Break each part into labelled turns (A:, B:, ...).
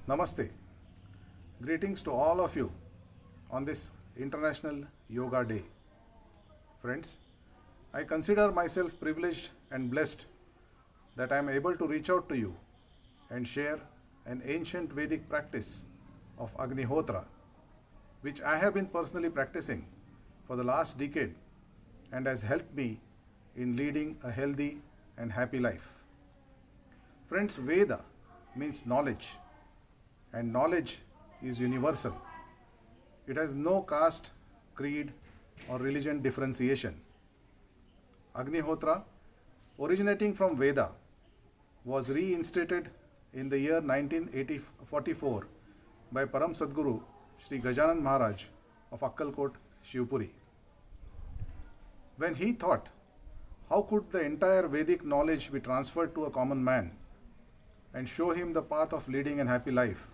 A: Namaste. Greetings to all of you on this International Yoga Day. Friends, I consider myself privileged and blessed that I am able to reach out to you and share an ancient Vedic practice of Agnihotra, which I have been personally practicing for the last decade and has helped me in leading a healthy and happy life. Friends, Veda means knowledge, and knowledge is universal. It has no caste, creed, or religion differentiation. Agnihotra, originating from Veda, was reinstated in the year 1944 by Param Sadguru Sri Gajanan Maharaj of Akkalkot, Shivpuri. When he thought, how could the entire Vedic knowledge be transferred to a common man and show him the path of leading a happy life,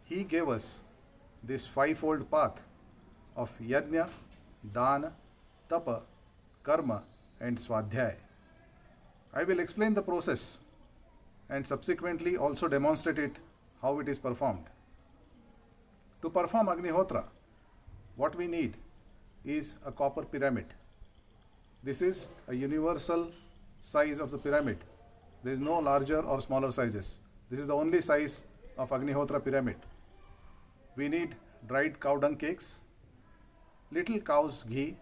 A: he gave us this fivefold path of Yajna, Dana, Tapa, Karma and Swadhyaya. I will explain the process and subsequently also demonstrate it how it is performed. To perform Agnihotra, what we need is a copper pyramid. This is a universal size of the pyramid. There is no larger or smaller sizes. This is the only size of Agnihotra pyramid. We need dried cow dung cakes, little cow's ghee,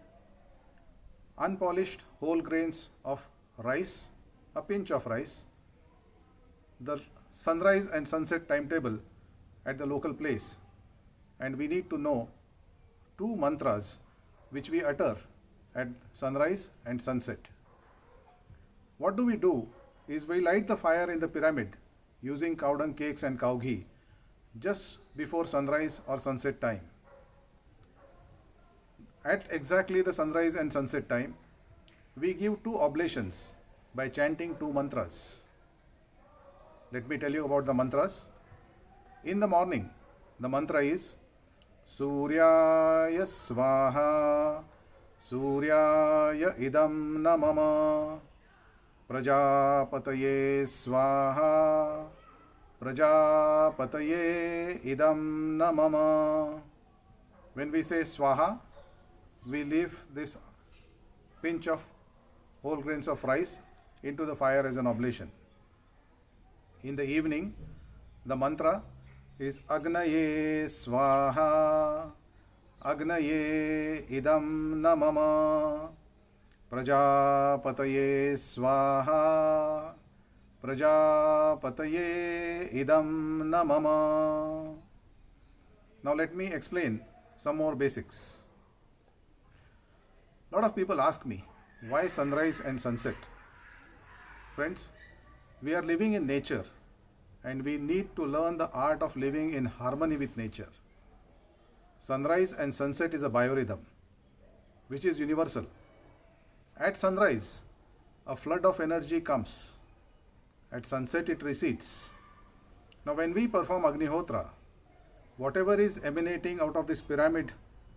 A: unpolished whole grains of rice, a pinch of rice, the sunrise and sunset timetable at the local place, and we need to know 2 mantras which we utter at sunrise and sunset. What do is we light the fire in the pyramid using cow dung cakes and cow ghee just before sunrise or sunset time. At exactly the sunrise and sunset time, we give 2 oblations by chanting 2 mantras. Let me tell you about the mantras. In the morning, the mantra is Suryaya Swaha, Suryaya Idam Namama, Prajapataye Swaha, Prajapataye Idam Namama. When we say Swaha, we leave this pinch of whole grains of rice into the fire as an oblation. In the evening, the mantra is Agnaye Swaha, Agnaye Idam Namama, Prajapataye Swaha, Prajapataye Idam Namama. Now let me explain some more basics. A lot of people ask me, why sunrise and sunset? Friends, we are living in nature and we need to learn the art of living in harmony with nature. Sunrise and sunset is a biorhythm which is universal. At sunrise, a flood of energy comes. At sunset, it recedes. Now, when we perform Agnihotra, whatever is emanating out of this pyramid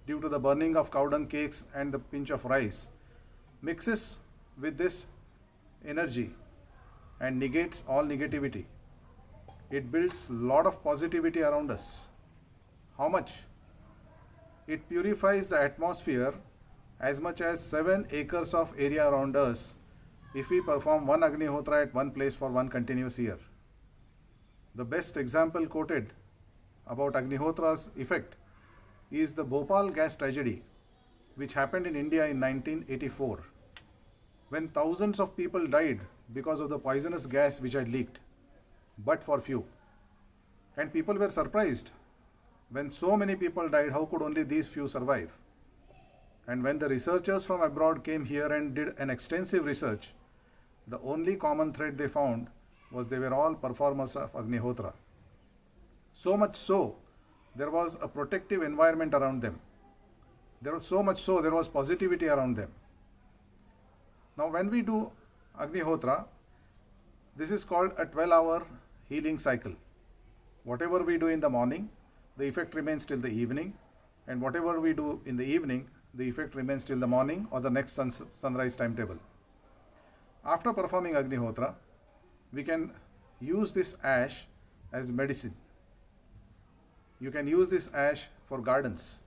A: due to the burning of cow dung cakes and the pinch of rice mixes with this energy and negates all negativity. It builds a lot of positivity around us. How much? It purifies the atmosphere as much as 7 acres of area around us if we perform one Agnihotra at one place for one continuous year. The best example quoted about Agnihotra's effect is the Bhopal gas tragedy which happened in India in 1984 when thousands of people died because of the poisonous gas which had leaked, but for few. And people were surprised when so many people died, how could only these few survive? And when the researchers from abroad came here and did an extensive research, the only common thread they found was they were all performers of Agnihotra. So much so, there was a protective environment around them. There was so much so, there was positivity around them. Now when we do Agnihotra, this is called a 12-hour healing cycle. Whatever we do in the morning, the effect remains till the evening, and whatever we do in the evening, the effect remains till the morning or the next sunrise timetable. After performing Agnihotra, we can use this ash as medicine. You can use this ash for gardens.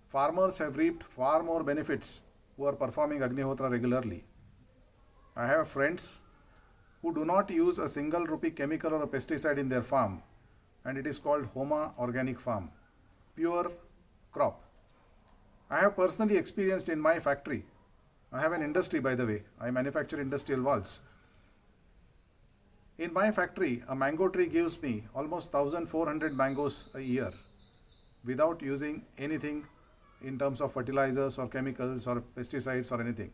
A: Farmers have reaped far more benefits who are performing Agnihotra regularly. I have friends who do not use a single rupee chemical or a pesticide in their farm, and it is called Homa Organic Farm, pure crop. I have personally experienced in my factory. I have an industry, by the way. I manufacture industrial valves. In my factory, a mango tree gives me almost 1,400 mangoes a year without using anything in terms of fertilizers or chemicals or pesticides or anything.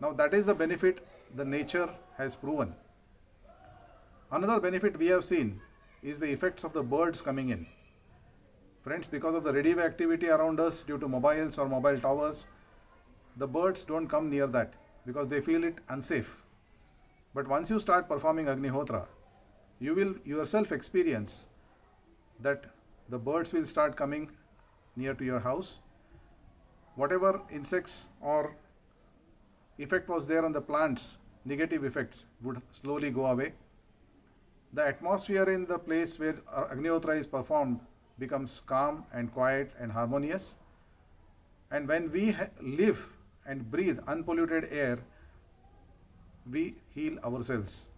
A: Now that is the benefit the nature has proven. Another benefit we have seen is the effects of the birds coming in. Friends, because of the radioactivity around us due to mobiles or mobile towers, the birds don't come near that because they feel it unsafe. But once you start performing Agnihotra, you will yourself experience that the birds will start coming near to your house. Whatever insects or effect was there on the plants, negative effects would slowly go away. The atmosphere in the place where Agnihotra is performed becomes calm and quiet and harmonious. And when we live and breathe unpolluted air, we heal ourselves.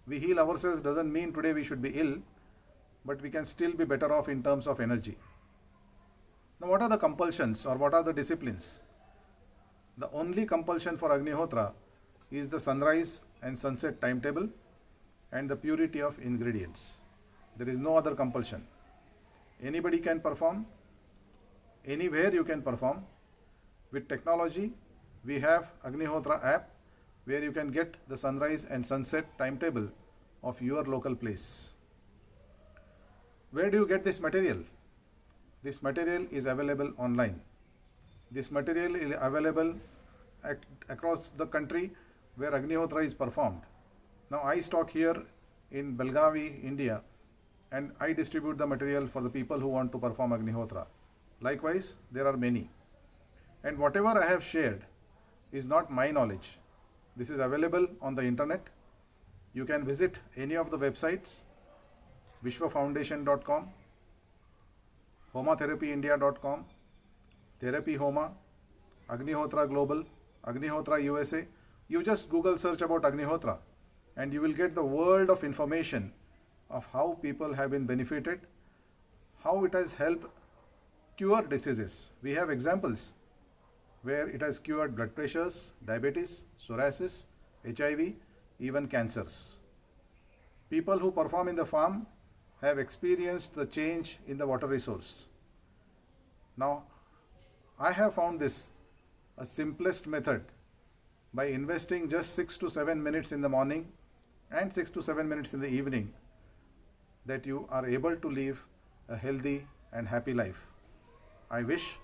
A: We heal ourselves doesn't mean today we should be ill, but we can still be better off in terms of energy. Now, what are the compulsions or what are the disciplines? The only compulsion for Agnihotra is the sunrise and sunset timetable and the purity of ingredients. There is no other compulsion. Anybody can perform, anywhere you can perform. With technology, we have Agnihotra app where you can get the sunrise and sunset timetable of your local place. Where do you get this material? This material is available online. This material is available across the country where Agnihotra is performed. Now I stock here in Belgavi, India, and I distribute the material for the people who want to perform Agnihotra. Likewise, there are many. And whatever I have shared is not my knowledge. This is available on the internet. You can visit any of the websites, vishwafoundation.com, homatherapyindia.com, Therapy Homa, Agnihotra Global, Agnihotra USA. You just Google search about Agnihotra and you will get the world of information of how people have been benefited, how it has helped cure diseases. We have examples where it has cured blood pressures, diabetes, psoriasis, HIV, even cancers. People who perform in the farm have experienced the change in the water resource. Now, I have found this a simplest method by investing just 6 to 7 minutes in the morning and 6 to 7 minutes in the evening, that you are able to live a healthy and happy life. I wish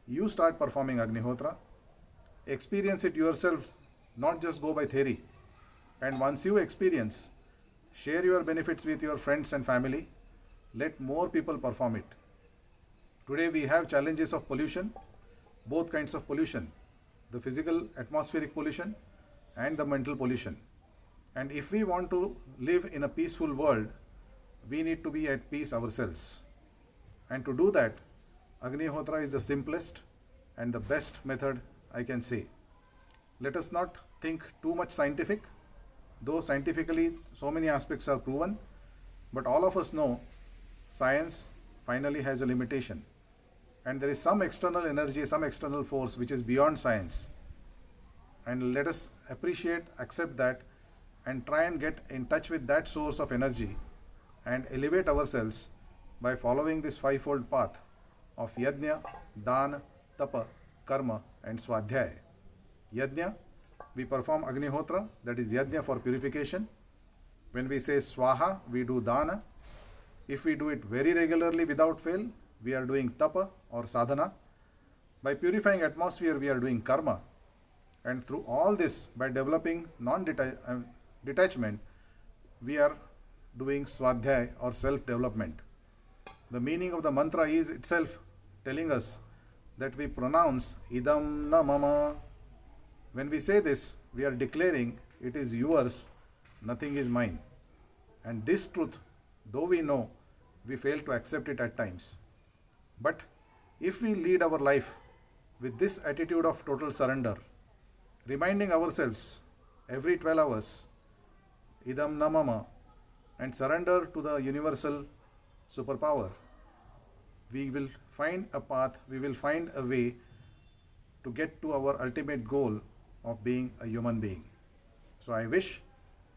A: you start performing Agnihotra, experience it yourself, not just go by theory. And once you experience, share your benefits with your friends and family. Let more people perform it. Today we have challenges of pollution, both kinds of pollution, the physical atmospheric pollution and the mental pollution. And if we want to live in a peaceful world, we need to be at peace ourselves. And to do that, Agnihotra is the simplest and the best method I can say. Let us not think too much scientific, though scientifically so many aspects are proven, but all of us know science finally has a limitation. And there is some external energy, some external force which is beyond science. And let us appreciate, accept that, and try and get in touch with that source of energy and elevate ourselves by following this fivefold path of Yajna, Dana, Tapa, Karma and Swadhyaya. Yajna, we perform Agnihotra, that is Yajna for purification. When we say Swaha, we do Dana. If we do it very regularly without fail, we are doing Tapa or Sadhana. By purifying atmosphere, we are doing Karma. And through all this, by developing detachment, we are doing Swadhyaya or self-development. The meaning of the mantra is itself telling us that we pronounce Idam na mama. When we say this, we are declaring it is yours, nothing is mine. And this truth, though we know, we fail to accept it at times. But if we lead our life with this attitude of total surrender, reminding ourselves every 12 hours, idam namama, and surrender to the universal superpower, we will find a path, we will find a way to get to our ultimate goal of being a human being. So I wish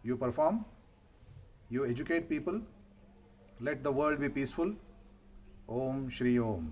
A: you perform, you educate people, let the world be peaceful. Om Shri Om.